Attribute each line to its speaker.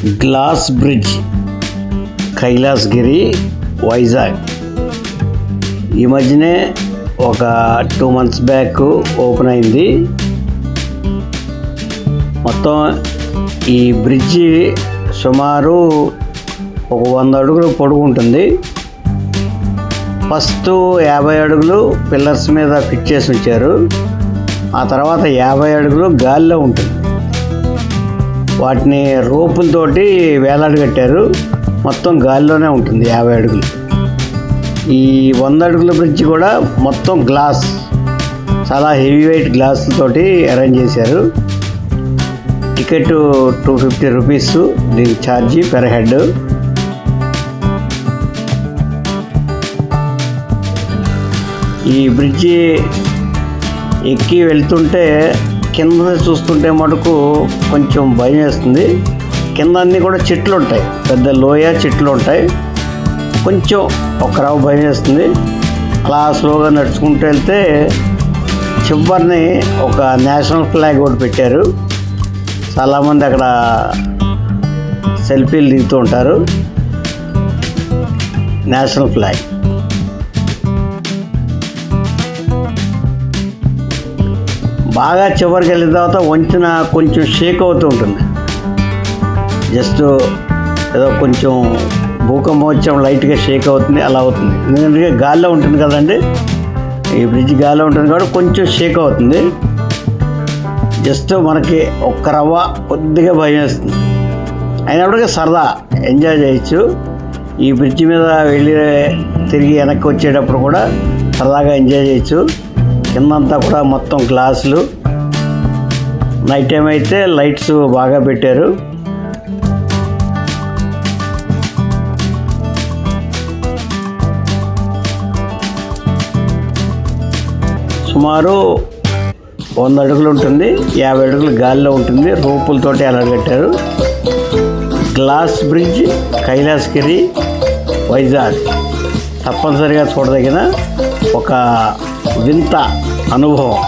Speaker 1: Glass bridge Kailasagiri Vizag. ఈ మధ్యనే ఒక 2 months బ్యాక్ ఓపెన్ అయింది. మొత్తం ఈ బ్రిడ్జి సుమారు ఒక 100 అడుగులు పొడుగు ఉంటుంది. ఫస్ట్ 50 అడుగులు పిల్లర్స్ మీద ఫిట్ చేసి ఉంచారు. ఆ తర్వాత 50 అడుగులు గాలిలో ఉంటుంది. వాటిని రోపులతోటి వేలాడగట్టారు. మొత్తం గాలిలోనే ఉంటుంది 50 అడుగులు. ఈ 100 అడుగుల బ్రిడ్జ్ కూడా మొత్తం గ్లాస్, చాలా హెవీ వెయిట్ గ్లాస్ తోటి అరేంజ్ చేశారు. టికెట్ 250 రూపీస్ దీనికి ఛార్జీ పెర్ హెడ్. ఈ బ్రిడ్జి ఎక్కి వెళ్తుంటే కింద చూస్తుంటే మటుకు కొంచెం భయం వేస్తుంది. కింద అన్నీ కూడా చెట్లు ఉంటాయి, పెద్ద లోయ చెట్లు ఉంటాయి. కొంచెం ఒక రవ్వ భయం వేస్తుంది. అలా స్లోగా నడుచుకుంటూ వెళ్తే చివరిని ఒక నేషనల్ ఫ్లాగ్ ఒకటి పెట్టారు. చాలామంది అక్కడ సెల్ఫీలు దిగుతూ ఉంటారు. National flag. బాగా చివరికి వెళ్ళిన తర్వాత వంచిన కొంచెం షేక్ అవుతూ ఉంటుంది. జస్ట్ ఏదో కొంచెం భూకంపం వచ్చాం లైట్గా షేక్ అవుతుంది, అలా అవుతుంది. ఎందుకంటే గాల్లో ఉంటుంది కదండి, ఈ బ్రిడ్జ్ గాల్లో ఉంటుంది కాబట్టి కొంచెం షేక్ అవుతుంది. జస్ట్ మనకి ఒక్క రవ్వ కొద్దిగా భయం వేస్తుంది. అయినప్పటికీ సరదా ఎంజాయ్ చేయొచ్చు. ఈ బ్రిడ్జ్ మీద వెళ్ళి తిరిగి వెనక్కి వచ్చేటప్పుడు కూడా సరదాగా ఎంజాయ్ చేయొచ్చు. కిందంతా కూడా మొత్తం గ్లాసులు. నైట్ టైం అయితే లైట్స్ బాగా పెట్టారు. సుమారు 100 అడుగులు ఉంటుంది, 50 అడుగులు గాలిలో ఉంటుంది. రోపులతోటి అలగట్టారు. గ్లాస్ బ్రిడ్జ్ కైలాసగిరి వైజాగ్ తప్పనిసరిగా చూడదగిన ఒక వింత అనుభవం.